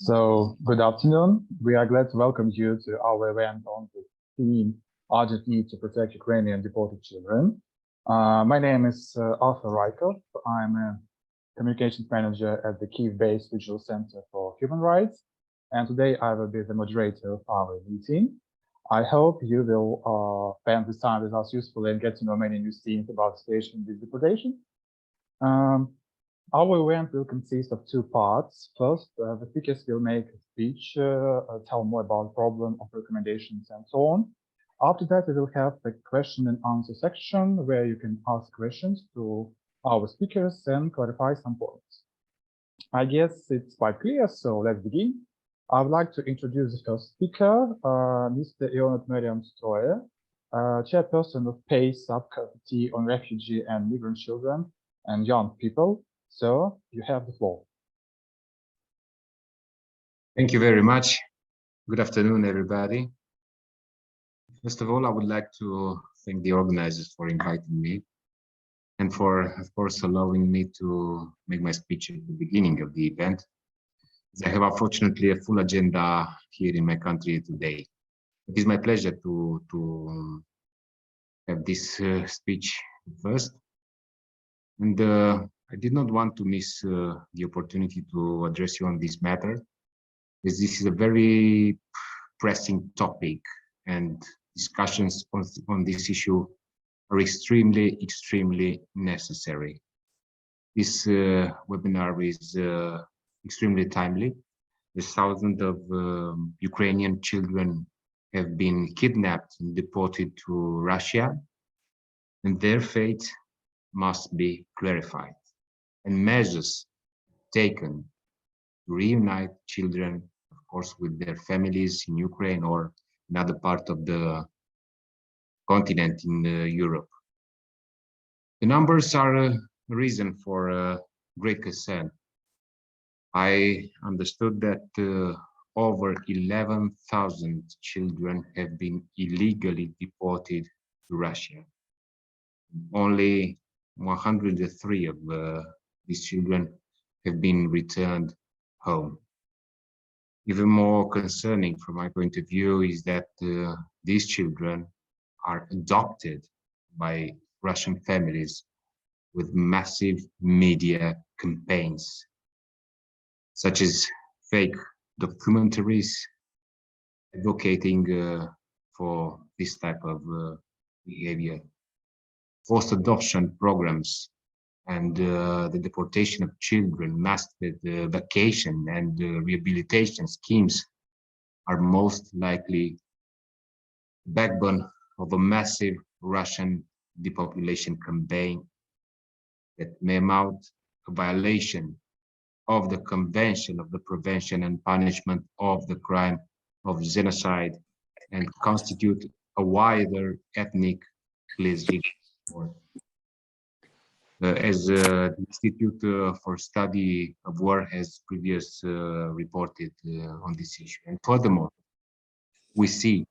Good afternoon. We are glad to welcome you to our event on the theme Urgent Need to Protect Ukrainian Deported Children. My name is Arthur Rykov. I'm a communications manager at the Kyiv-based Regional Center for Human Rights, and today I will be the moderator of our meeting. I hope you will spend this time with us usefully and get to know many new things about the situation with deportation. Our event will consist of two parts. First, the speakers will make a speech, tell more about the problem of recommendations and so on. After that, we will have a question and answer section where you can ask questions to our speakers and clarify some points. I guess it's quite clear, so let's begin. I would like to introduce the first speaker, Mr. Ionut Meriam Stoyer, chairperson of PACE Subcommittee on Refugee and Migrant Children and Young People. So you have the floor. Thank you very much. Good afternoon, everybody. First of all, I would like to thank the organizers for inviting me and for, of course, allowing me to make my speech at the beginning of the event. I have, unfortunately, a full agenda here in my country today. It is my pleasure to have this speech first. And I did not want to miss the opportunity to address you on this matter, as this is a very pressing topic and discussions on this issue are extremely necessary. This webinar is extremely timely. The thousands of Ukrainian children have been kidnapped and deported to Russia, and their fate must be clarified, and measures taken to reunite children, of course, with their families in Ukraine or another part of the continent in Europe. The numbers are a reason for great concern. I understood that over 11,000 children have been illegally deported to Russia. Only 103 of these children have been returned home. Even more concerning from my point of view is that these children are adopted by Russian families with massive media campaigns, such as fake documentaries advocating for this type of behavior, forced adoption programs, and the deportation of children, massive vacation and rehabilitation schemes are most likely the backbone of a massive Russian depopulation campaign that may amount to violation of the Convention of the Prevention and Punishment of the Crime of Genocide and constitute a wider ethnic cleansing. As the Institute for Study of War has previously reported on this issue. And furthermore, we see,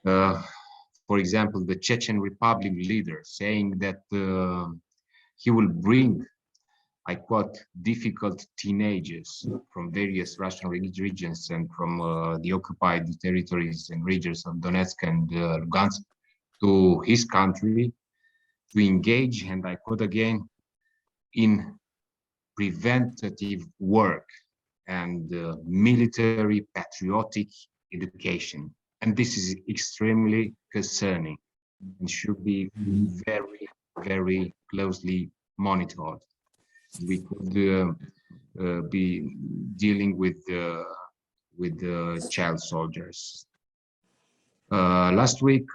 for example, the Chechen Republic leader saying that he will bring, I quote, difficult teenagers from various Russian regions and from the occupied territories and regions of Donetsk and Lugansk to his country to engage, and I quote again, in preventative work and military patriotic education. And this is extremely concerning and should be very closely monitored. We could be dealing with child soldiers. Last week,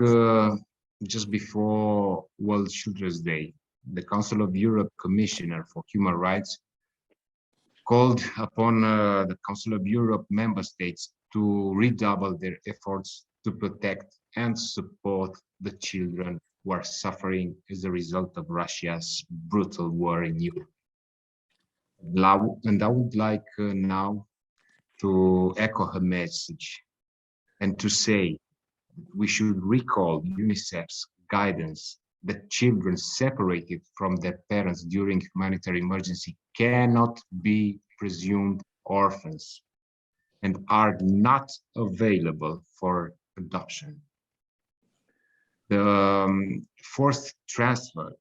just before World Children's Day, the Council of Europe Commissioner for Human Rights called upon the Council of Europe member states to redouble their efforts to protect and support the children who are suffering as a result of Russia's brutal war in Europe. And I would like now to echo her message and to say we should recall UNICEF's guidance that children separated from their parents during humanitarian emergency cannot be presumed orphans and are not available for adoption. The forced transfer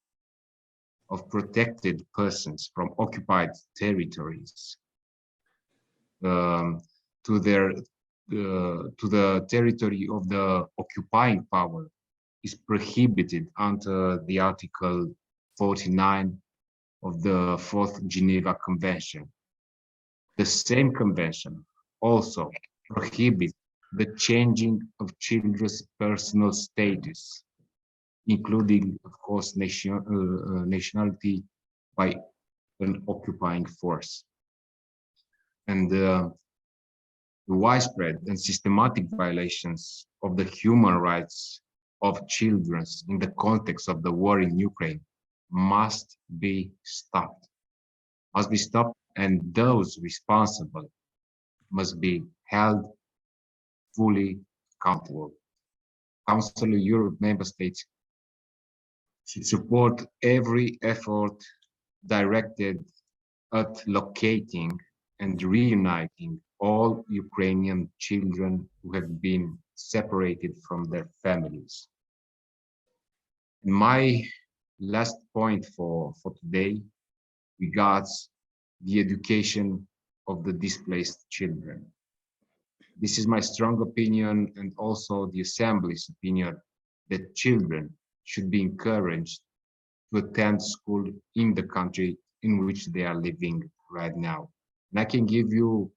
of protected persons from occupied territories to the territory of the occupying power is prohibited under the Article 49 of the Fourth Geneva Convention. The same convention also prohibits the changing of children's personal status, including, of course, nationality by an occupying force. And the widespread and systematic violations of the human rights of children in the context of the war in Ukraine must be stopped. And those responsible must be held fully accountable. Council of Europe member states should support every effort directed at locating and reuniting all Ukrainian children who have been separated from their families. My last point for today regards the education of the displaced children. This is my strong opinion and also the Assembly's opinion that children should be encouraged to attend school in the country in which they are living right now. And I can give you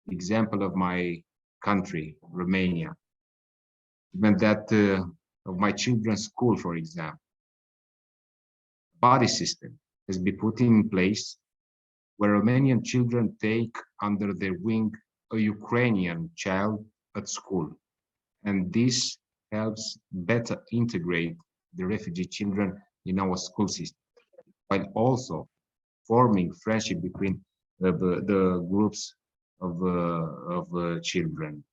an example of my country, Romania. Even that of my children's school, for example, buddy system has been put in place where Romanian children take under their wing a Ukrainian child at school. And this helps better integrate the refugee children in our school system, while also forming friendship between the groups of children.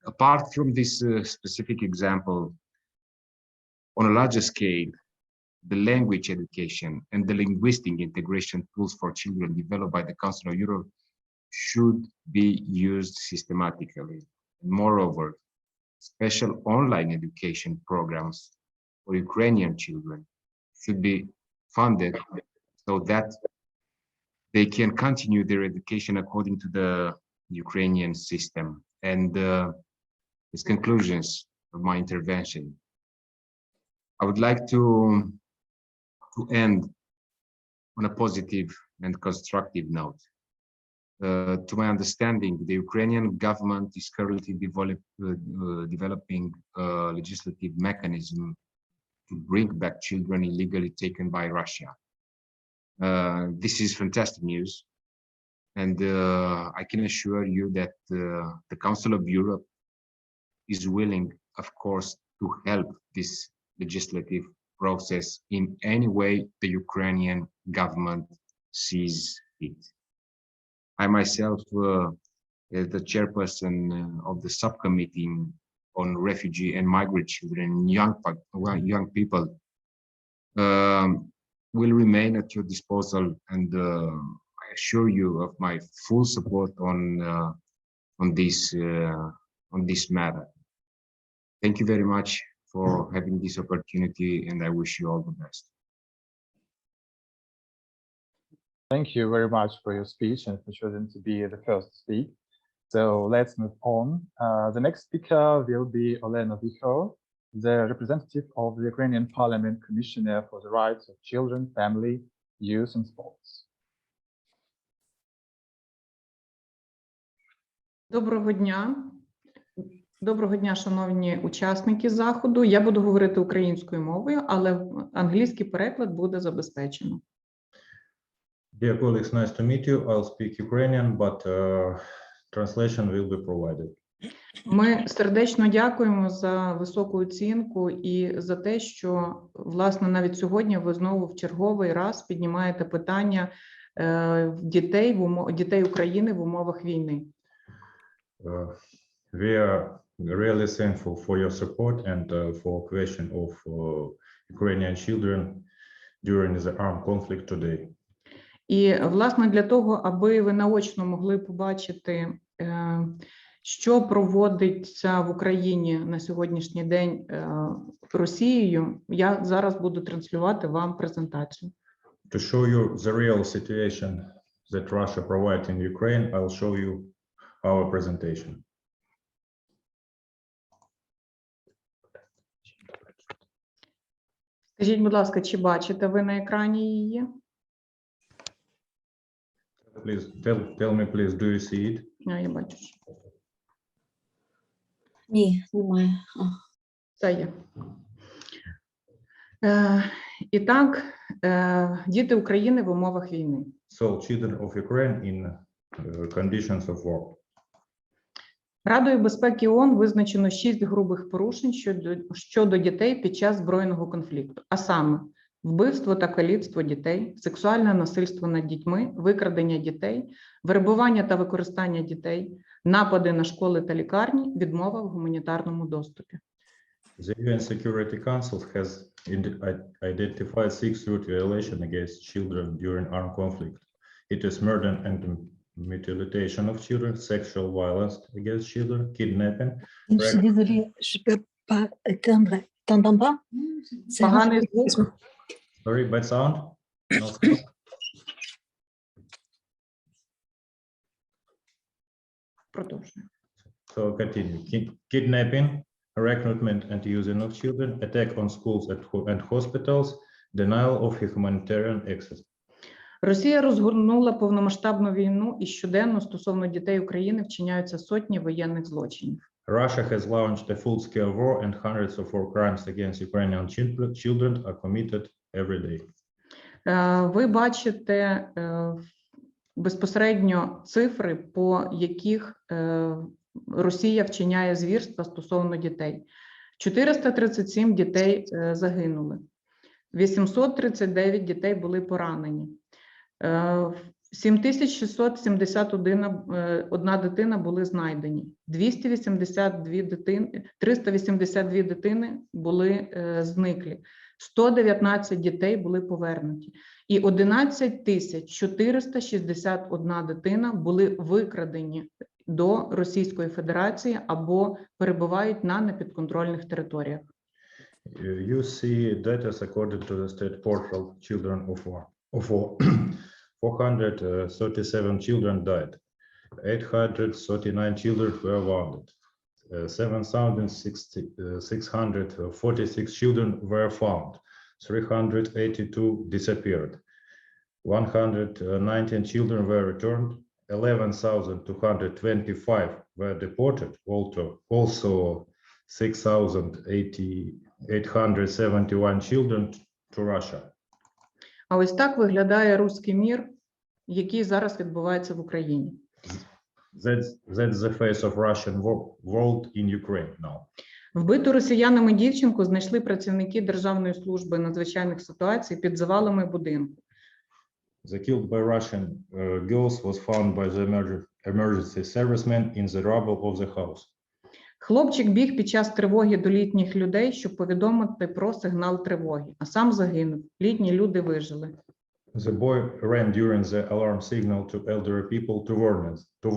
Apart from this specific example, on a larger scale, the language education and the linguistic integration tools for children developed by the Council of Europe should be used systematically. Moreover, special online education programs for Ukrainian children should be funded so that they can continue their education according to the Ukrainian system. And as conclusions of my intervention, I would like to end on a positive and constructive note. To my understanding, the Ukrainian government is currently developing a legislative mechanism to bring back children illegally taken by Russia. This is fantastic news, and I can assure you that the Council of Europe is willing, of course, to help this legislative process in any way the Ukrainian government sees fit. I myself, as the chairperson of the subcommittee on refugee and migrant children and young people, will remain at your disposal, and I assure you of my full support on this matter. Thank you very much for having this opportunity, and I wish you all the best. Thank you very much for your speech and for choosing to be the first to speak. So let's move on. The next speaker will be Olena Viho, the representative of the Ukrainian Parliament Commissioner for the Rights of Children, Family, Youth and Sports. Доброго дня, шановні учасники заходу. Я буду говорити українською мовою, але англійський переклад буде забезпечено. Dear colleagues, nice to meet you. I'll speak Ukrainian, but translation will be provided. Ми сердечно дякуємо за високу оцінку і за те, що, власне, навіть сьогодні ви знову в черговий раз піднімаєте питання дітей України в умовах війни. We are really thankful for your support and for question of Ukrainian children during the armed conflict today. І, власне, для того, аби ви наочно могли побачити, що проводиться в Україні на сьогоднішній день Росією, я зараз буду транслювати вам презентацію. To show you the real situation that Russia provides in Ukraine, I'll show you our presentation. Скажіть, будь ласка, чи бачите ви на екрані її? Please tell me, please, do you see it? Я бачу. Ні, немає. Це є. І так, діти України в умовах війни. So, children of Ukraine in conditions of war. Радою безпеки ООН визначено 6 грубих порушень щодо дітей під час збройного конфлікту, а саме вбивство та каліцтво дітей, сексуальне насильство над дітьми, викрадення дітей, вербування та використання дітей, напади на школи та лікарні, відмова в гуманітарному доступі. The UN Security Council has identified 6 root violations against children during armed conflict. It is murder and mutilation of children, sexual violence against children, kidnapping. Je suis désolée, je peux pas éteindre. T'entends pas? Поганий звук. Sorry, bad sound? No sound? Продовжуємо. So continue. Kidnapping, recruitment and using of children, attack on schools and hospitals, denial of humanitarian access. Росія розгорнула повномасштабну війну і щоденно стосовно дітей України вчиняються сотні воєнних злочинів. Russia has launched a full-scale war and hundreds of war crimes against Ukrainian children are committed every day. Ви бачите безпосередньо цифри, по яких Росія вчиняє звірства стосовно дітей. 437 дітей загинули, 839 дітей були поранені, 7671 дитина були знайдені, 382 дитини були зниклі, 119 дітей були повернуті і 11461 дитина були викрадені до Російської Федерації або перебувають на непідконтрольних територіях. You see data according to the state portal children of war. 437 children died. 839 children were wounded. 7,646 children were found. 382 disappeared. 119 children were returned. 11,225 were deported. Also 6,871 children to Russia. А ось так виглядає руський мір, який зараз відбувається в Україні. That's the face of Russian world in Ukraine now. Вбиту росіянами дівчинку знайшли працівники Державної служби надзвичайних ситуацій під завалами будинку. The killed by Russian girls was found by the emergency servicemen in the rubble of the house. Хлопчик біг під час тривоги до літніх людей, щоб повідомити про сигнал тривоги, а сам загинув. Літні люди вижили. The boy ran during the alarm signal to elderly people to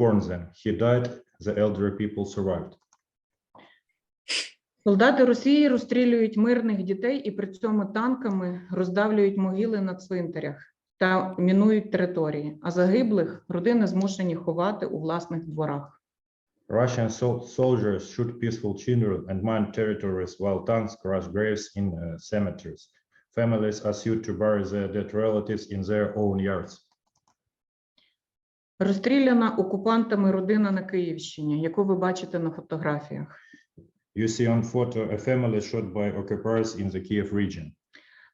warn them. He died. The elderly people survived. Солдати Росії розстрілюють мирних дітей і при цьому танками роздавлюють могили на цвинтарях та мінують території, а загиблих родини змушені ховати у власних дворах. Russian soldiers shoot peaceful children and mine territories while tanks crush graves in cemeteries. Families are sued to bury their dead relatives in their own yards. Розстріляна окупантами родина на Київщині, яку ви бачите на фотографіях. You see on photo a family shot by occupiers in the Kiev region.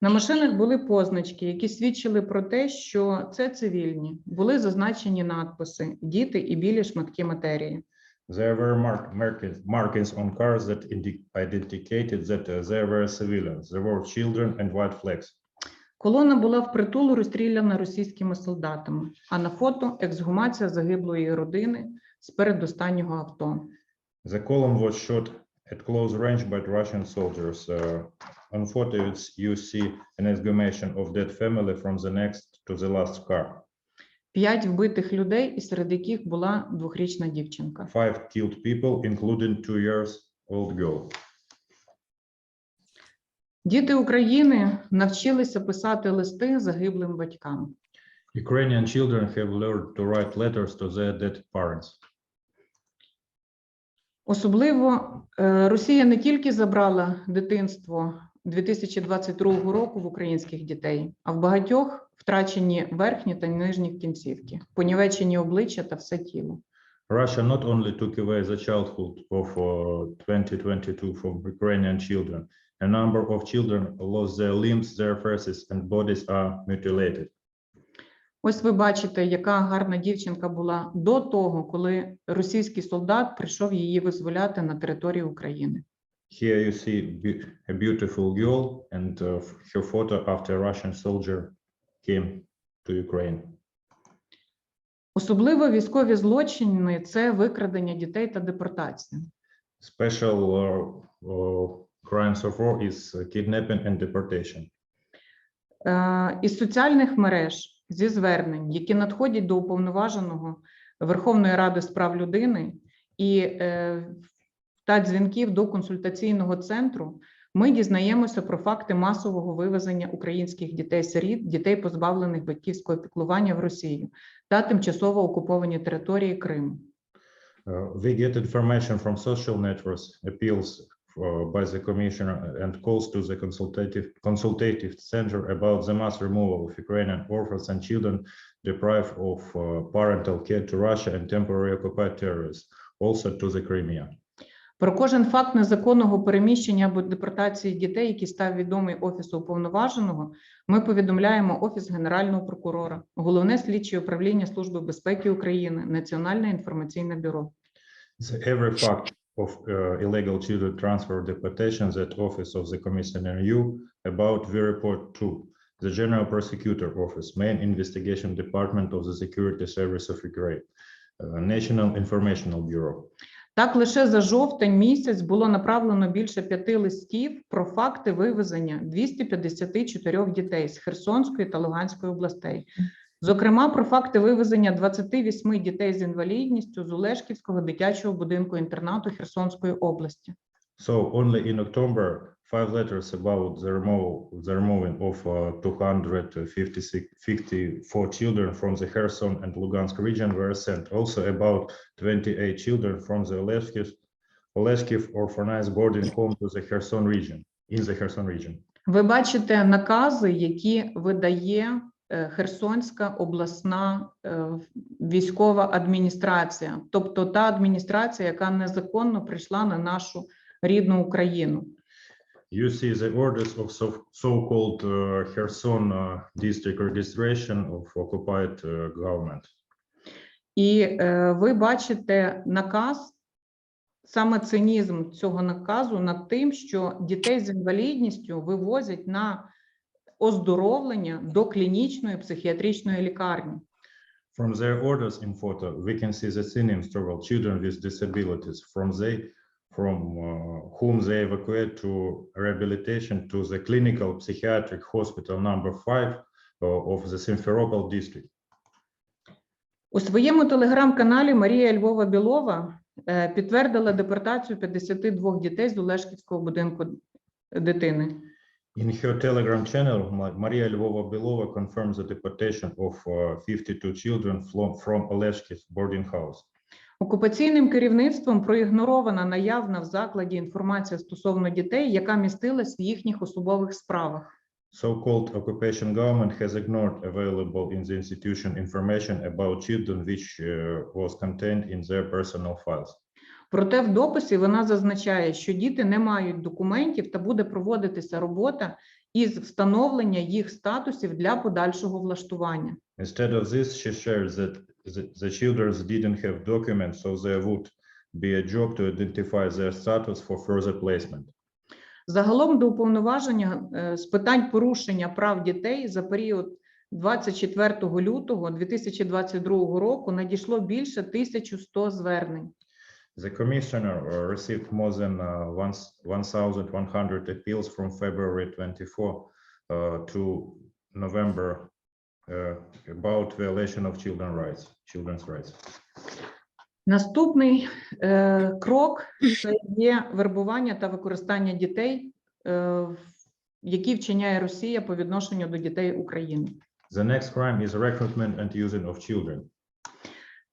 На машинах були позначки, які свідчили про те, що це цивільні. Були зазначені надписи «Діти і білі шматки матерії». There were markings on cars that identified that there were civilians. There were children and white flags. Колона була впритул розстріляна російськими солдатами, а на фото ексгумація загиблої родини з передостаннього авто. The column was shot at close range by Russian soldiers. On photos, you see an exhumation of that family from the next to the last car. 5 вбитих людей, і серед яких була 2-річна дівчинка. 5 killed people, including 2-year-old girl. Діти України навчилися писати листи загиблим батькам. Ukrainian children have learned to write letters to their dead parents. Особливо Росія не тільки забрала дитинство 2022 року в українських дітей, а в багатьох втрачені верхні та нижні кінцівки, понівечені обличчя та все тіло. Russia not only took away the childhood of 2022 from Ukrainian children, a number of children lost their limbs, their faces and bodies are mutilated. Ось ви бачите, яка гарна дівчинка була до того, коли російський солдат прийшов її визволяти на території України. Here you see a beautiful girl and her photo after a Russian soldier came to Ukraine. Особливо військові злочини – це викрадення дітей та депортація. Special crimes of war is kidnapping and deportation. Із соціальних мереж, зі звернень, які надходять до уповноваженого Верховної Ради з прав людини і та дзвінків до консультаційного центру, ми дізнаємося про факти масового вивезення українських дітей-сиріт, дітей, позбавлених батьківського піклування в Росію та тимчасово окуповані території Криму. We get information from social networks, appeals by the Commissioner and calls to the consultative center about the mass removal of Ukrainian orphans and children deprived of parental care to Russia and temporarily occupied territories, also to the Crimea. Про кожен факт незаконного переміщення або депортації дітей, який став відомий Офісу Уповноваженого, ми повідомляємо Офіс Генерального прокурора, Головне слідче управління Служби безпеки України, Національне інформаційне бюро. Every fact of illegal children transfer deportation that Office of the Commissioner knew about we report to the General Prosecutor Office, Main Investigation Department of the Security Service of Ukraine, National Informational Bureau. Так, лише за жовтень місяць було направлено більше 5 листів про факти вивезення 254 дітей з Херсонської та Луганської областей. Зокрема, про факти вивезення 28 дітей з інвалідністю з Олешківського дитячого будинку-інтернату Херсонської області. So only in October, 5 letters about the removing of 254 children from the Kherson and Lugansk region were sent. Also about 28 children from the Oleshkiv orphanage boarding home to the Kherson region, in the Kherson region. Ви бачите накази, які видає Херсонська обласна військова адміністрація, тобто та адміністрація, яка незаконно прийшла на нашу рідну Україну. You see the orders of so-called Kherson district registration of occupied government. І ви бачите наказ, саме цинізм цього наказу над тим, що дітей з інвалідністю вивозять на оздоровлення до клінічної психіатричної лікарні. From their orders in photo, we can see the cynicism toward children with disabilities from whom they evacuate to rehabilitation to the clinical psychiatric hospital number 5 of the Simferopol district. У своєму телеграм-каналі Марія Львова-Білова підтвердила депортацію 52 дітей з Олешківського будинку дитини. In her Telegram channel, Maria Lvova-Belova confirms the deportation of 52 children from Oleshkiv boarding house. Окупаційним керівництвом проігнорована наявна в закладі інформація стосовно дітей, яка містилась в їхніх особових справах. So-called occupation government has ignored available in the institution information about children which was contained in their personal files. Проте в дописі вона зазначає, що діти не мають документів та буде проводитися робота із встановлення їх статусів для подальшого влаштування. Instead of this, she shares that the children didn't have documents, so there would be a job to identify their status for further placement. Загалом до уповноваження з питань порушення прав дітей за період 24 лютого 2022 року надійшло більше 1100 звернень. The commissioner received more than 1,100 appeals from February 24 to November about violation of children's rights. Наступний крок – це є вербування та використання дітей, які вчиняє Росія по відношенню до дітей України. The next crime is recruitment and using of children.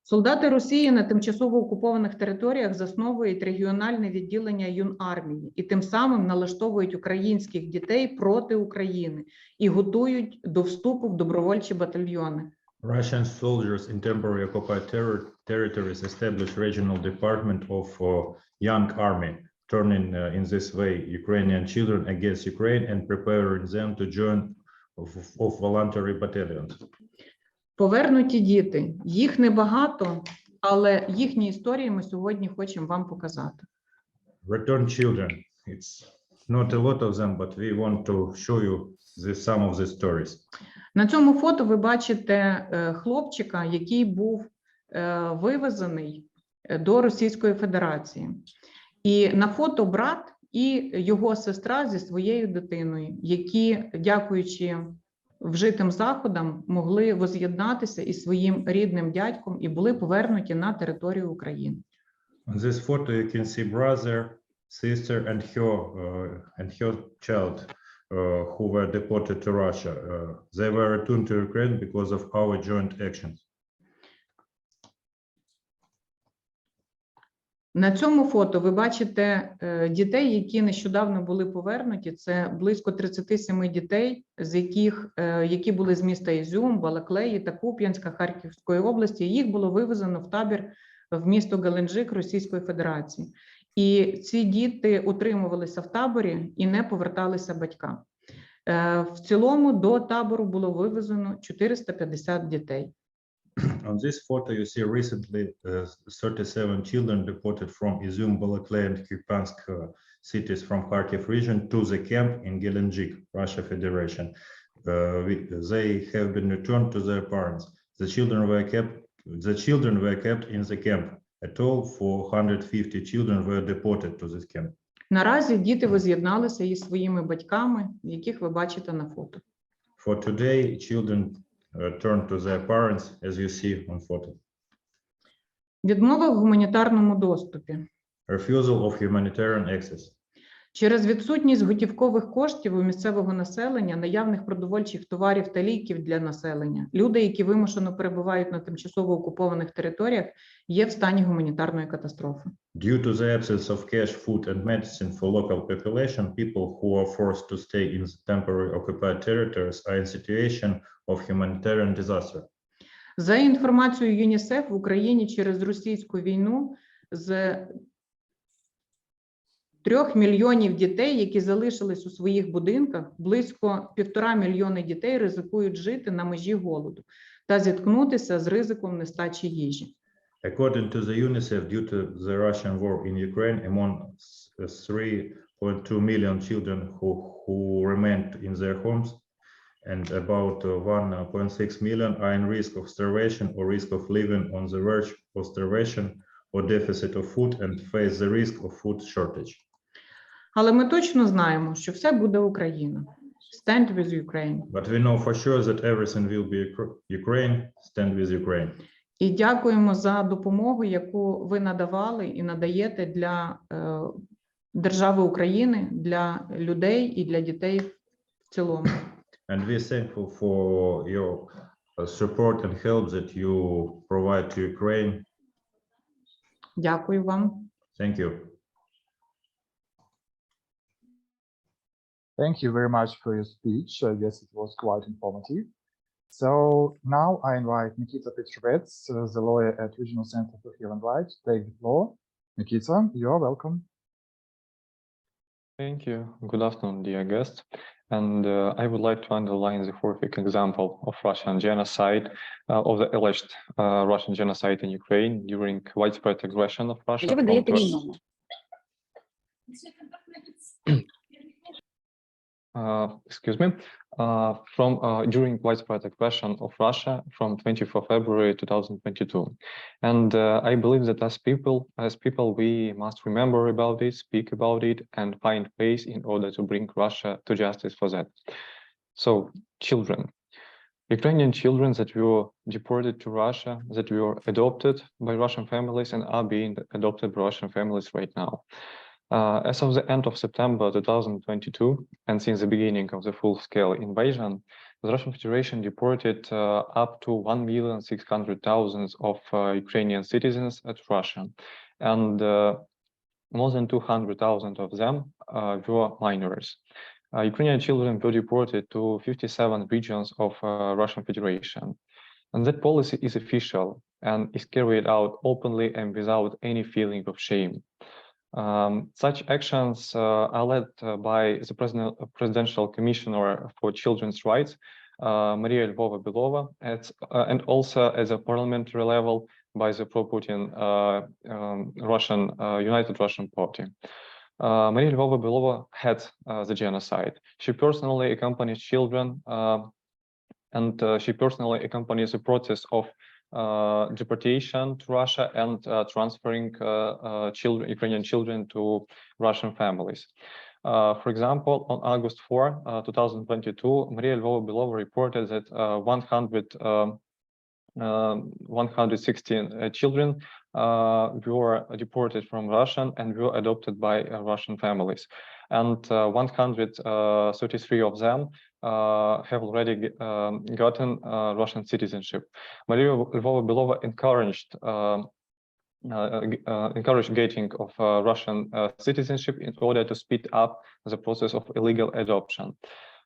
Солдати Росії на тимчасово окупованих територіях засновують регіональне відділення юнармії і тим самим налаштовують українських дітей проти України і готують до вступу в добровольчі батальйони. Russian soldiers in temporary occupied territories establish regional department of young army, turning in this way Ukrainian children against Ukraine and preparing them to join of voluntary battalions. Повернуті діти. Їх небагато, але їхні історії ми сьогодні хочемо вам показати. Return children. It's not a lot of them, but we want to show you some of the stories. На цьому фото ви бачите хлопчика, який був вивезений до Російської Федерації. І на фото брат і його сестра зі своєю дитиною, які, дякуючи вжитим заходам, могли воз'єднатися із своїм рідним дядьком і були повернуті на територію України. On this photo you can see brother, sister and her child who were deported to Russia. They were returned to Ukraine because of our joint actions. На цьому фото ви бачите дітей, які нещодавно були повернуті. Це близько 37 дітей, з яких які були з міста Ізюм, Балаклеї та Куп'янська Харківської області. Їх було вивезено в табір в місто Геленджик Російської Федерації. І ці діти утримувалися в таборі і не поверталися батькам. В цілому до табору було вивезено 450 дітей. On this photo, you see recently 37 children deported from Izum, Balakley, and Kupiansk cities from Kharkiv region to the camp in Gelendzhik, Russia Federation. They have been returned to their parents. The children were kept in the camp. At all, 450 children were deported to this camp. Наразі діти воз'єдналися із своїми батьками, яких ви бачите на фото. For today, children turn to their parents, as you see on photo. Відмова в гуманітарному доступі. Refusal of humanitarian access. Через відсутність готівкових коштів у місцевого населення, наявних продовольчих товарів та ліків для населення, люди, які вимушено перебувають на тимчасово окупованих територіях, є в стані гуманітарної катастрофи. Due to the absence of cash, food and medicine for local population, people who are forced to stay in temporary occupied territories are in situation of humanitarian disaster. За інформацією ЮНІСЕФ, в Україні через російську війну з 3 мільйонів дітей, які залишились у своїх будинках, близько 1,5 мільйони дітей ризикують жити на межі голоду та зіткнутися з ризиком нестачі їжі. According to the UNICEF, due to the Russian war in Ukraine, among 3.2 million children who remained in their homes and about 1.6 million are in risk of starvation or risk of living on the verge of starvation or deficit of food and face the risk of food shortage. Але ми точно знаємо, що все буде Україна. Stand with Ukraine. But we know for sure that everything will be Ukraine. Stand with Ukraine. І дякуємо за допомогу, яку ви надавали і надаєте для держави України, для людей і для дітей в цілому. And we are thankful for your support and help that you provide to Ukraine. Дякую вам. Thank you. Thank you very much for your speech. I guess it was quite informative. So now I invite Nikita Petrovets, the lawyer at Regional Center for Human Rights, to take the floor. Nikita, you are welcome. Thank you. Good afternoon, dear guests. And I would like to underline the horrific example of Russian genocide, of the alleged Russian genocide in Ukraine during widespread aggression of Russia. during widespread aggression of Russia from 24 February 2022. And I believe that as people, we must remember about it, speak about it, and find ways in order to bring Russia to justice for that. So, children. Ukrainian children that were deported to Russia, that were adopted by Russian families and are being adopted by Russian families right now. As of the end of September 2022, and since the beginning of the full-scale invasion, the Russian Federation deported up to 1,600,000 of Ukrainian citizens at Russia, and more than 200,000 of them were minors. Ukrainian children were deported to 57 regions of Russian Federation. And that policy is official and is carried out openly and without any feeling of shame. Such actions are led by the Presidential Commissioner for Children's Rights, Maria Lvova-Belova, and also at the parliamentary level by the pro-Putin United Russian Party. Maria Lvova-Belova had the genocide. She personally accompanies children and she personally accompanies the process of deportation to Russia and transferring Ukrainian children to Russian families. For example, on August 4, 2022, Maria Lvova-Belova reported that 116 children were deported from Russia and were adopted by Russian families. And 133 of them have already gotten Russian citizenship. Maria Lvova-Belova encouraged getting of Russian citizenship in order to speed up the process of illegal adoption.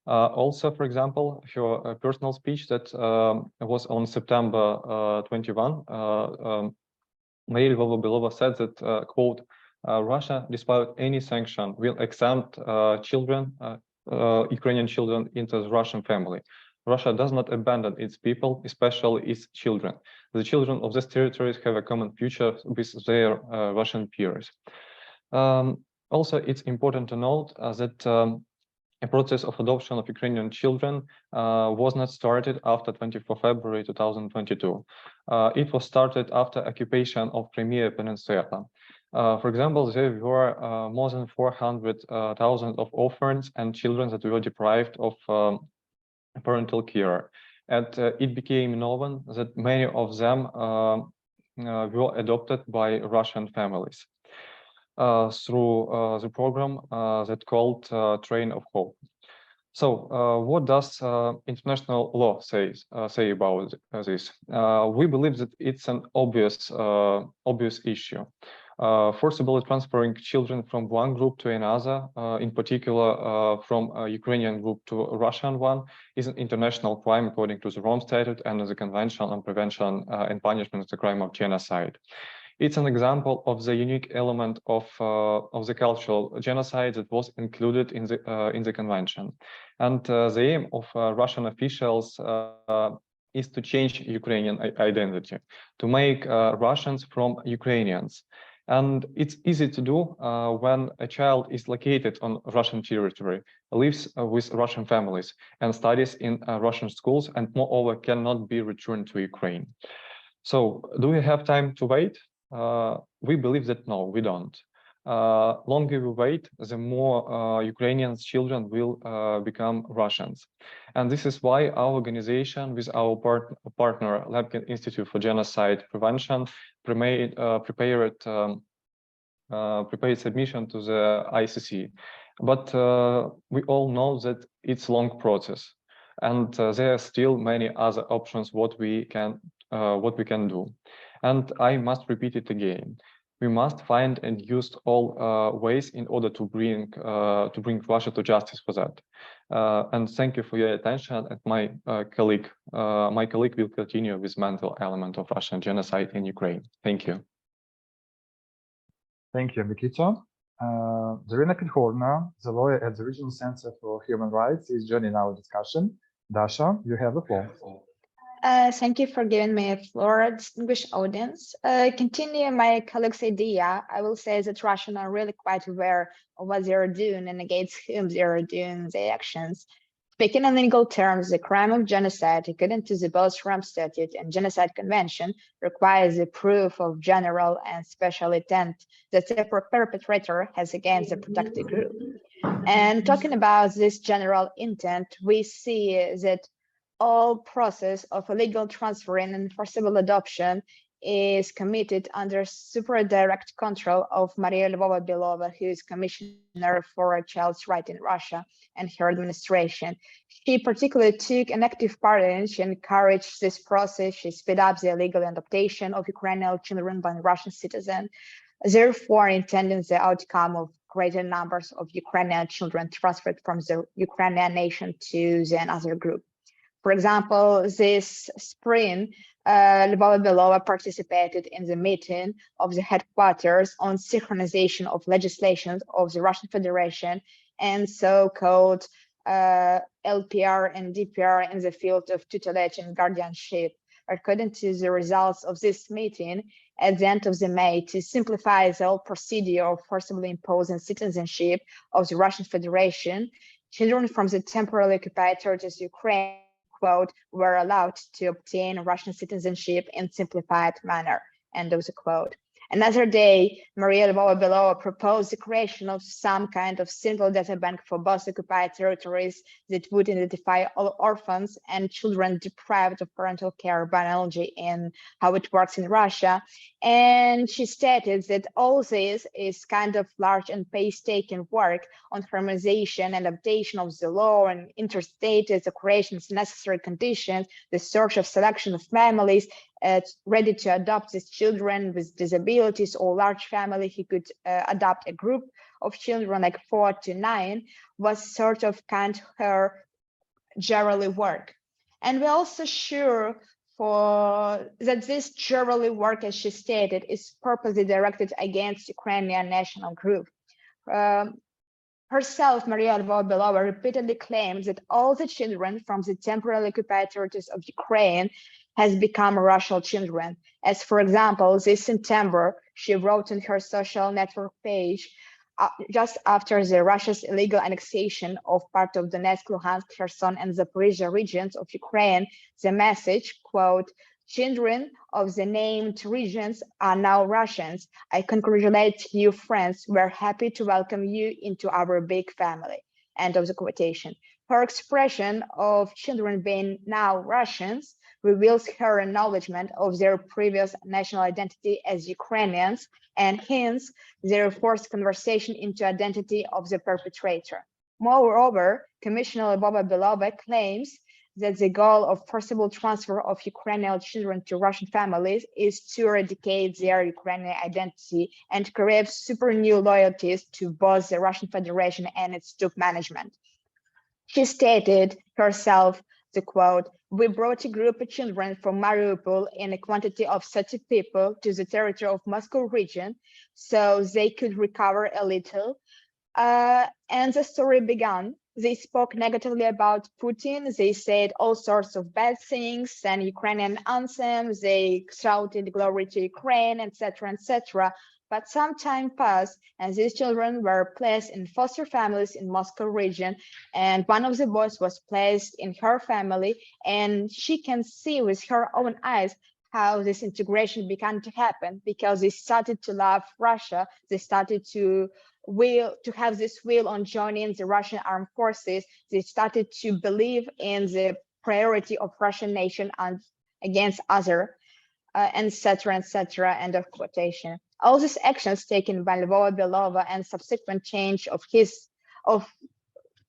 Also, for example, her personal speech that was on September 21, Maria Lvova-Belova said that, quote, Russia, despite any sanction, will accept Ukrainian children into the Russian family. Russia does not abandon its people, especially its children. The children of these territories have a common future with their Russian peers. Also, it's important to note that a process of adoption of Ukrainian children was not started after 24 February 2022. It was started after occupation of Crimea Peninsula. For example, there were more than 400,000 of orphans and children that were deprived of parental care. And it became known that many of them were adopted by Russian families through the program that called Train of Hope. So what does international law say about this? We believe that it's an obvious issue. Forcibly transferring children from one group to another, in particular from a Ukrainian group to a Russian one, is an international crime according to the Rome Statute and the Convention on Prevention and Punishment of the Crime of Genocide. It's an example of the unique element of the cultural genocide that was included in the convention. And the aim of Russian officials is to change Ukrainian identity, to make Russians from Ukrainians. And it's easy to do when a child is located on Russian territory, lives with Russian families, and studies in Russian schools, and moreover cannot be returned to Ukraine. So do we have time to wait? We believe that no, we don't. Longer we wait, the more Ukrainian children will become Russians. And this is why our organization with our partner Lemkin Institute for Genocide Prevention prepared submission to the ICC. But we all know that it's a long process, and there are still many other options what we can do. And I must repeat it again. We must find and use all ways in order to bring Russia to justice for that. And thank you for your attention. And my colleague will continue with mental element of Russian genocide in Ukraine. Thank you. Thank you, Mikita. Darina Kilhorna, the lawyer at the Regional Center for Human Rights, is joining our discussion. Dasha, you have the floor. Thank you for giving me a floor, distinguished audience. Continuing my colleague's idea, I will say that Russians are really quite aware of what they are doing and against whom they are doing their actions. Speaking in legal terms, the crime of genocide, according to the both Rome Statute and Genocide Convention, requires the proof of general and special intent that the perpetrator has against the protected group. And talking about this general intent, we see that all process of illegal transferring and forcible adoption is committed under super direct control of Maria Lvova-Belova, who is Commissioner for a Child's Right in Russia and her administration. She particularly took an active part in it. She encouraged this process. She sped up the illegal adoption of Ukrainian children by Russian citizens, therefore intending the outcome of greater numbers of Ukrainian children transferred from the Ukrainian nation to the another group. For example, this spring, Lvova-Belova participated in the meeting of the headquarters on synchronization of legislation of the Russian Federation and so-called LPR and DPR in the field of tutelage and guardianship. According to the results of this meeting, at the end of the May, to simplify the whole procedure of forcibly imposing citizenship of the Russian Federation, children from the temporarily occupied territories of Ukraine, quote, were allowed to obtain Russian citizenship in simplified manner, end of the quote. Another day, Maria Lvova-Belova proposed the creation of some kind of single data bank for both occupied territories that would identify all orphans and children deprived of parental care by analogy in how it works in Russia. And she stated that all this is kind of large and painstaking work on harmonization and adaptation of the law and interstate the creation of necessary conditions, the search of selection of families ready to adopt these children with disabilities or large family who could adopt a group of children like 4 to 9 was sort of kind of her generally work. And we're also sure that this generally work, as she stated, is purposely directed against Ukrainian national group. Herself, Maria Lvova-Belova repeatedly claims that all the children from the temporarily occupied territories of Ukraine has become Russian children. As for example, this September, she wrote on her social network page, just after the Russia's illegal annexation of part of Donetsk, Luhansk, Kherson, and Zaporizhia regions of Ukraine, the message, quote, children of the named regions are now Russians. I congratulate you, friends. We're happy to welcome you into our big family. End of the quotation. Her expression of children being now Russians reveals her acknowledgement of their previous national identity as Ukrainians and hence their forced conversation into identity of the perpetrator. Moreover, Commissioner Lvova-Belova claims that the goal of forcible transfer of Ukrainian children to Russian families is to eradicate their Ukrainian identity and create super new loyalties to both the Russian Federation and its top management. She stated herself, the quote, we brought a group of children from Mariupol in a quantity of 30 people to the territory of Moscow region so they could recover a little. And the story began. They spoke negatively about Putin. They said all sorts of bad things and Ukrainian anthems. They shouted glory to Ukraine, etc., etc. But some time passed and these children were placed in foster families in Moscow region. And one of the boys was placed in her family and she can see with her own eyes how this integration began to happen because they started to love Russia. They started to have this will on joining the Russian armed forces. They started to believe in the priority of Russian nation and against other, etc., etc., end of quotation. All these actions taken by Lvova-Belova and subsequent change of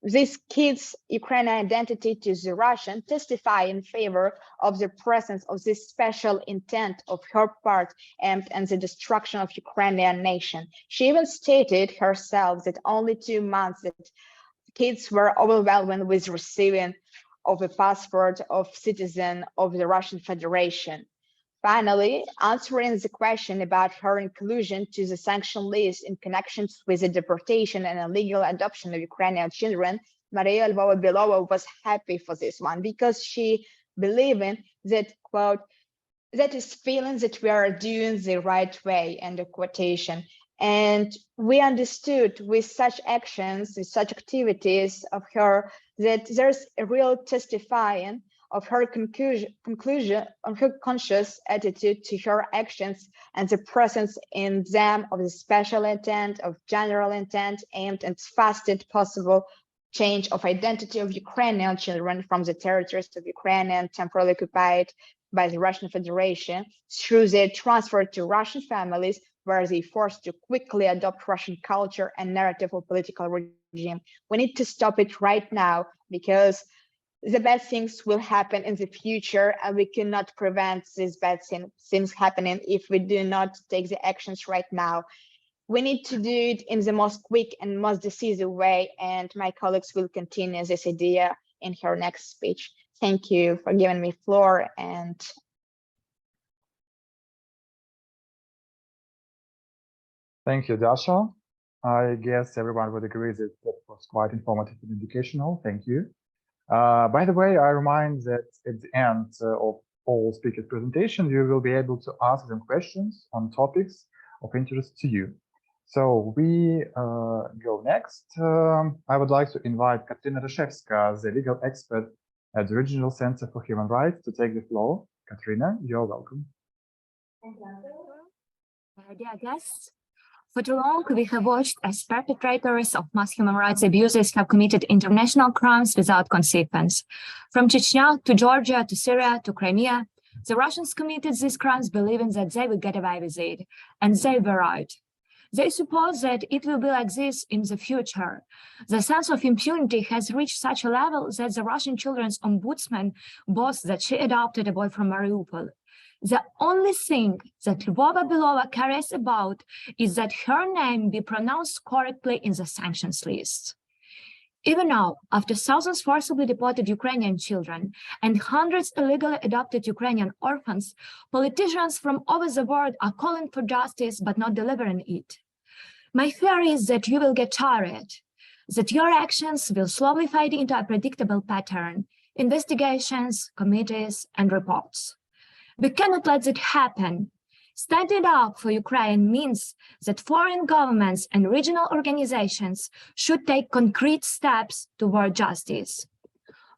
this kid's Ukrainian identity to the Russian testify in favor of the presence of this special intent of her part and the destruction of Ukrainian nation. She even stated herself that only 2 months that kids were overwhelmed with receiving of a passport of citizen of the Russian Federation. Finally, answering the question about her inclusion to the sanction list in connection with the deportation and illegal adoption of Ukrainian children, Maria Lvova-Belova was happy for this one because she believed that, quote, that is feeling that we are doing the right way, end of quotation. And we understood with such actions, with such activities of her, that there's a real testifying of her conclusion of her conscious attitude to her actions and the presence in them of the special intent, of general intent aimed at fastest possible change of identity of Ukrainian children from the territories of Ukraine and temporarily occupied by the Russian Federation through their transfer to Russian families, where they forced to quickly adopt Russian culture and narrative of political regime. We need to stop it right now, because the bad things will happen in the future, and we cannot prevent these bad things happening if we do not take the actions right now. We need to do it in the most quick and most decisive way, and my colleagues will continue this idea in her next speech. Thank you for giving me floor. And thank you, Dasha. I guess everyone would agree that that was quite informative and educational. Thank you. By the way, I remind that at the end of all speakers' presentation, you will be able to ask them questions on topics of interest to you. So we go next. I would like to invite Katrina Reshevska, the legal expert at the Regional Center for Human Rights, to take the floor. Katrina, you're welcome. Thank you. Dear guests, for too long, we have watched as perpetrators of mass human rights abuses have committed international crimes without consequence. From Chechnya to Georgia to Syria to Crimea, the Russians committed these crimes believing that they would get away with it, and they were right. They suppose that it will be like this in the future. The sense of impunity has reached such a level that the Russian children's ombudsman boasts that she adopted a boy from Mariupol. The only thing that Lvova Belova cares about is that her name be pronounced correctly in the sanctions list. Even now, after thousands forcibly deported Ukrainian children and hundreds illegally adopted Ukrainian orphans, politicians from over the world are calling for justice but not delivering it. My fear is that you will get tired, that your actions will slowly fade into a predictable pattern, investigations, committees, and reports. We cannot let that happen. Standing up for Ukraine means that foreign governments and regional organizations should take concrete steps toward justice.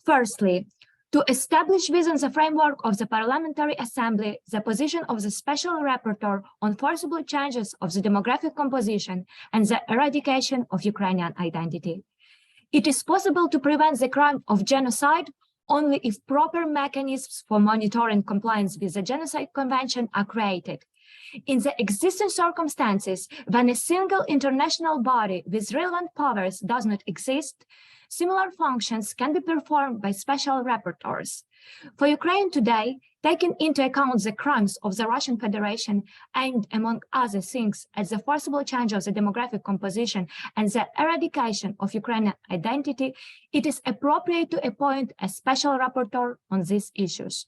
Firstly, to establish within the framework of the Parliamentary Assembly the position of the Special Rapporteur on forcible changes of the demographic composition and the eradication of Ukrainian identity. It is possible to prevent the crime of genocide only if proper mechanisms for monitoring compliance with the Genocide Convention are created. In the existing circumstances, when a single international body with relevant powers does not exist, similar functions can be performed by special rapporteurs. For Ukraine today, taking into account the crimes of the Russian Federation aimed, among other things, at the forcible change of the demographic composition and the eradication of Ukrainian identity, it is appropriate to appoint a special rapporteur on these issues.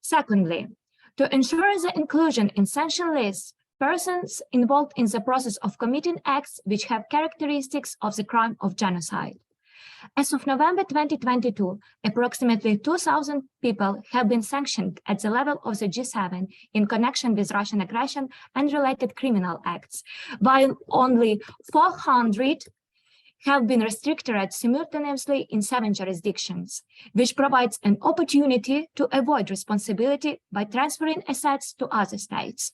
Secondly, to ensure the inclusion in sanction lists, persons involved in the process of committing acts which have characteristics of the crime of genocide. As of November 2022, approximately 2,000 people have been sanctioned at the level of the G7 in connection with Russian aggression and related criminal acts, while only 400 have been restricted simultaneously in 7 jurisdictions, which provides an opportunity to avoid responsibility by transferring assets to other states.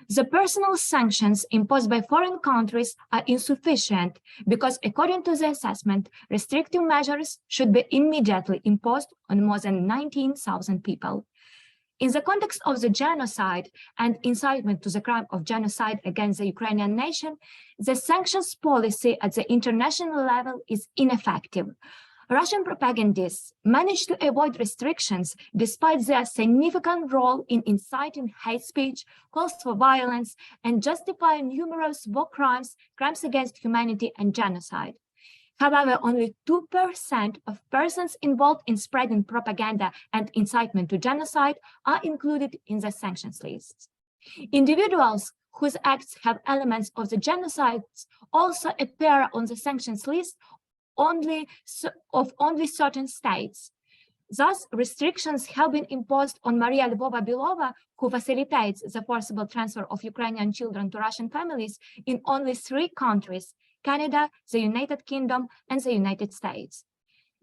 The personal sanctions imposed by foreign countries are insufficient because, according to the assessment, restrictive measures should be immediately imposed on more than 19,000 people. In the context of the genocide and incitement to the crime of genocide against the Ukrainian nation, the sanctions policy at the international level is ineffective. Russian propagandists managed to avoid restrictions despite their significant role in inciting hate speech, calls for violence, and justifying numerous war crimes, crimes against humanity, and genocide. However, only 2% of persons involved in spreading propaganda and incitement to genocide are included in the sanctions lists. Individuals whose acts have elements of the genocide also appear on the sanctions list of only certain states. Thus, restrictions have been imposed on Maria Lvova-Belova, who facilitates the forcible transfer of Ukrainian children to Russian families in only 3 countries: Canada, the United Kingdom, and the United States.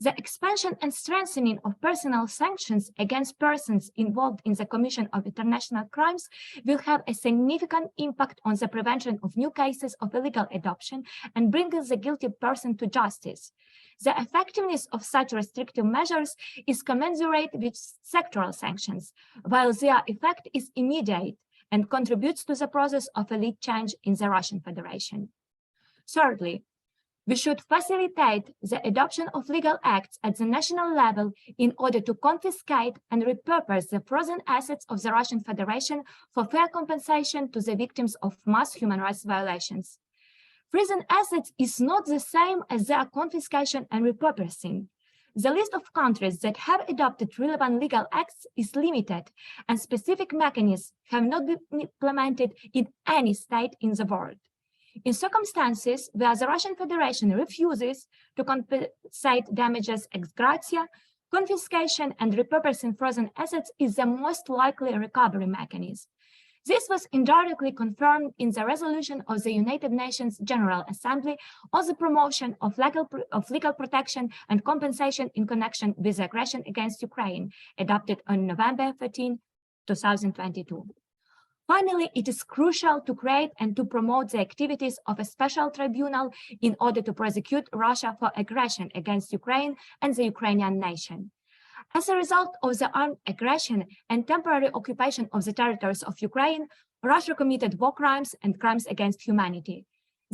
The expansion and strengthening of personal sanctions against persons involved in the commission of international crimes will have a significant impact on the prevention of new cases of illegal adoption and bringing the guilty person to justice. The effectiveness of such restrictive measures is commensurate with sectoral sanctions, while their effect is immediate and contributes to the process of elite change in the Russian Federation. Thirdly, we should facilitate the adoption of legal acts at the national level in order to confiscate and repurpose the frozen assets of the Russian Federation for fair compensation to the victims of mass human rights violations. Frozen assets is not the same as their confiscation and repurposing. The list of countries that have adopted relevant legal acts is limited, and specific mechanisms have not been implemented in any state in the world. In circumstances where the Russian Federation refuses to compensate damages ex gratia, confiscation and repurposing frozen assets is the most likely recovery mechanism. This was indirectly confirmed in the resolution of the United Nations General Assembly on the promotion of legal protection and compensation in connection with the aggression against Ukraine, adopted on November 13, 2022. Finally, it is crucial to create and to promote the activities of a special tribunal in order to prosecute Russia for aggression against Ukraine and the Ukrainian nation. As a result of the armed aggression and temporary occupation of the territories of Ukraine, Russia committed war crimes and crimes against humanity.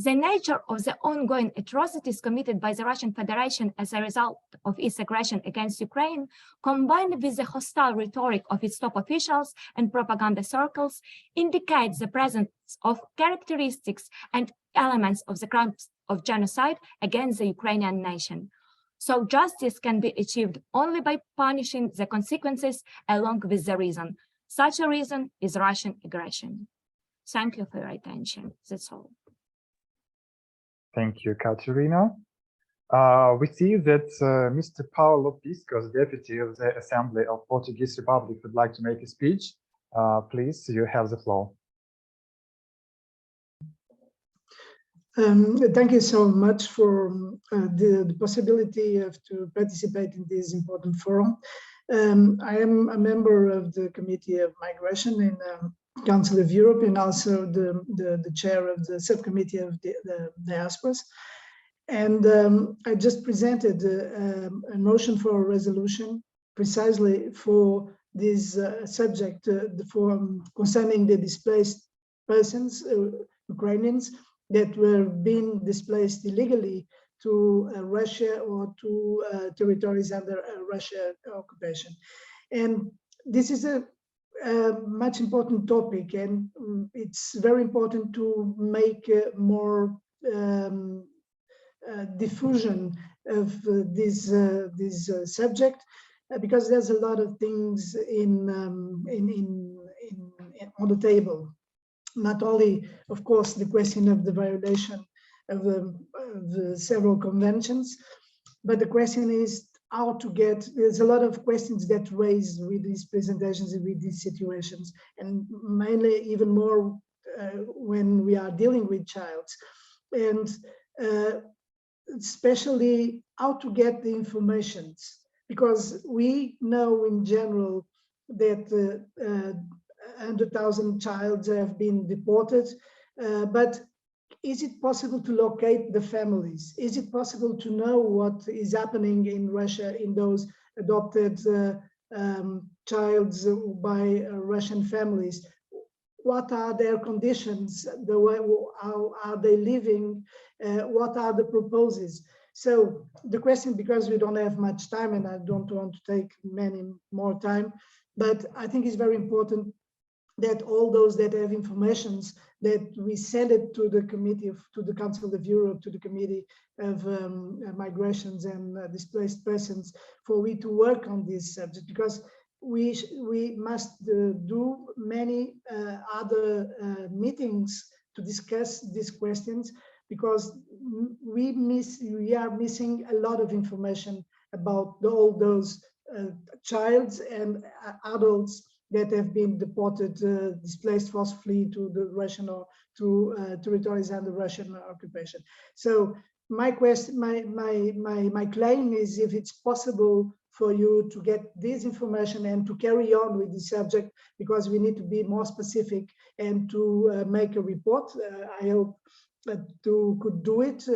The nature of the ongoing atrocities committed by the Russian Federation as a result of its aggression against Ukraine, combined with the hostile rhetoric of its top officials and propaganda circles, indicates the presence of characteristics and elements of the crimes of genocide against the Ukrainian nation. So justice can be achieved only by punishing the consequences along with the reason. Such a reason is Russian aggression. Thank you for your attention. That's all. Thank you, Katerina. We see that Mr. Paulo Piscos, Deputy of the Assembly of Portuguese Republic, would like to make a speech. Please, you have the floor. Thank you so much for the possibility to participate in this important forum. I am a member of the Committee of Migration in Council of Europe and also the chair of the subcommittee of the diasporas. And I just presented a motion for a resolution precisely for this subject concerning the displaced persons, Ukrainians, that were being displaced illegally to Russia or to territories under Russian occupation. And this is a much important topic, and it's very important to make more diffusion of this subject, because there's a lot of things on the table. Not only, of course, the question of the violation of the several conventions, but the question is how to get, there's a lot of questions that raise with these presentations and with these situations, and mainly even more when we are dealing with child. And especially how to get the informations, because we know in general that 100,000 children have been deported, but is it possible to locate the families? Is it possible to know what is happening in Russia in those adopted childs by Russian families? What are their conditions? How are they living? What are the proposals? So the question, because we don't have much time and I don't want to take many more time, but I think it's very important that all those that have informations, that we send it to the committee, to the Council of Europe, to the Committee of Migrations and Displaced Persons, for we to work on this subject, because we must do many other meetings to discuss these questions, because we are missing a lot of information about all those child and adults that have been deported, displaced forcibly to the Russian or to territories under Russian occupation. So my question, my claim is, if it's possible for you to get this information and to carry on with the subject, because we need to be more specific and to make a report. I hope that you could do it.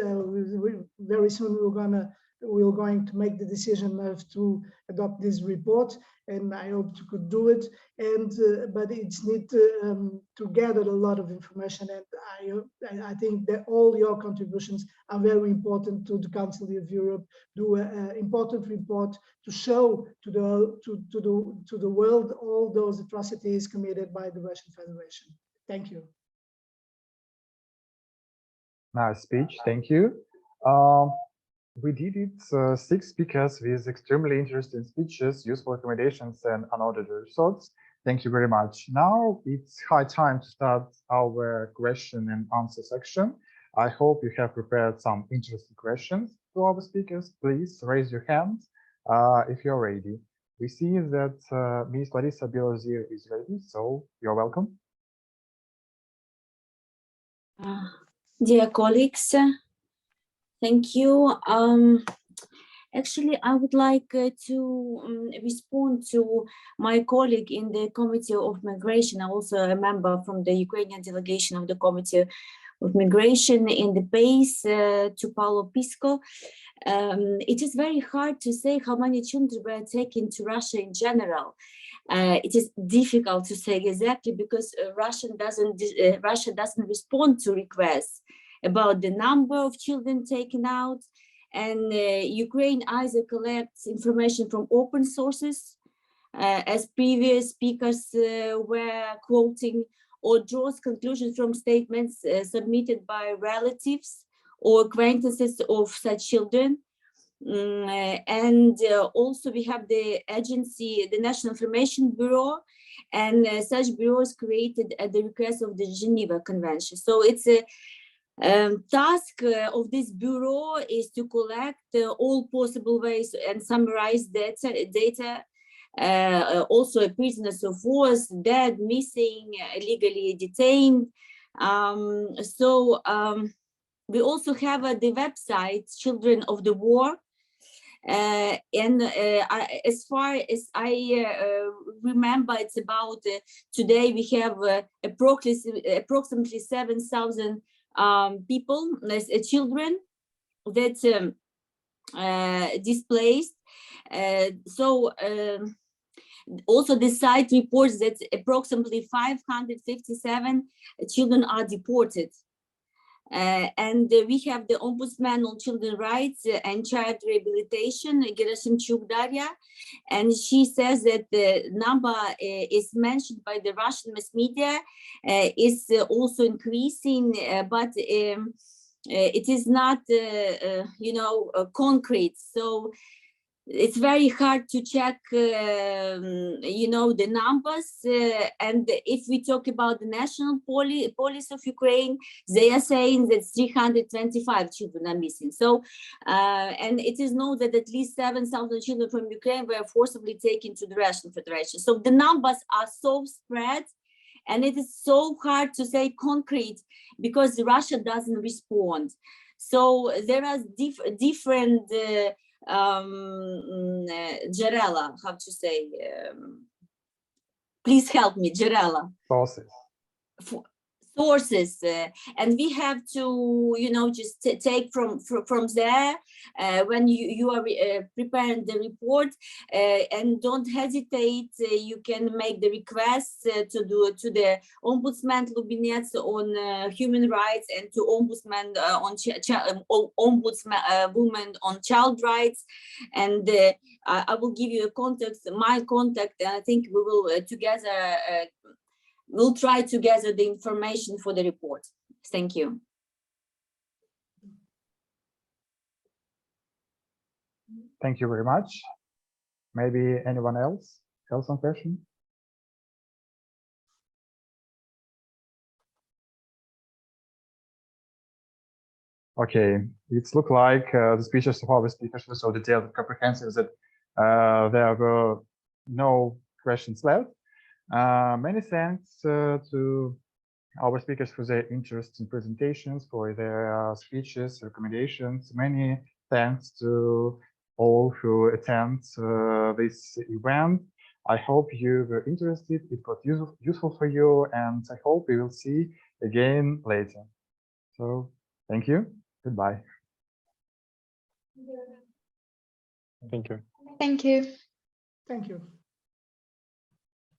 Very soon we're going to make the decision of to adopt this report, and I hope you could do it. And but it's need to gather a lot of information, and I think that all your contributions are very important to the Council of Europe. Do an important report to show to the world all those atrocities committed by the Russian Federation. Thank you. Nice speech, thank you. We did it 6 speakers with extremely interesting speeches, useful recommendations, and unaudited results. Thank you very much. Now it's high time to start our question and answer section. I hope you have prepared some interesting questions to our speakers. Please raise your hands if you're ready. We see that Ms. Larissa Belozir is ready, so you're welcome. Dear colleagues, thank you. Actually, I would like to respond to my colleague in the Committee of Migration. I'm also a member from the Ukrainian delegation of the Committee of Migration in the base to Paulo Pisco. It is very hard to say how many children were taken to Russia in general. It is difficult to say exactly because Russia doesn't respond to requests about the number of children taken out, and Ukraine either collects information from open sources, as previous speakers were quoting, or draws conclusions from statements submitted by relatives or acquaintances of such children. And also we have the agency, the National Information Bureau, and such bureau is created at the request of the Geneva Convention. So it's a task of this bureau is to collect all possible ways and summarize data, also prisoners of war, dead, missing, illegally detained. We also have the website Children of the War. As far as I remember, it's about today we have approximately 7,000 people, children that displaced. Also the site reports that approximately 557 children are deported. And we have the Ombudsman on Children's Rights and Child Rehabilitation, Gerasimchuk Daria, and she says that the number is mentioned by the Russian mass media is also increasing, but it is not, concrete. So it's very hard to check, the numbers. And if we talk about the national police of Ukraine, they are saying that 325 children are missing. So, and it is known that at least 7,000 children from Ukraine were forcibly taken to the Russian Federation. So the numbers are so spread, and it is so hard to say concrete because Russia doesn't respond. So there are different Jarella, how to say, please help me, Jarella. Sources, and we have to, just take from there when you are preparing the report, and don't hesitate. You can make the request to the Ombudsman Lubinets on human rights and to Ombudsman on Ombudswoman on child rights, and I will give you my contact, and I think we will together. We'll try to gather the information for the report. Thank you. Thank you very much. Maybe anyone else have some question? Okay, it's look like the speeches of our speakers were so detailed and comprehensive that there were no questions left. Many thanks to our speakers for their interest in presentations, for their speeches, recommendations. Many thanks to all who attend this event. I hope you were interested, it was useful for you, and I hope we will see again later. So thank you, goodbye. Thank you. Thank you. Thank you.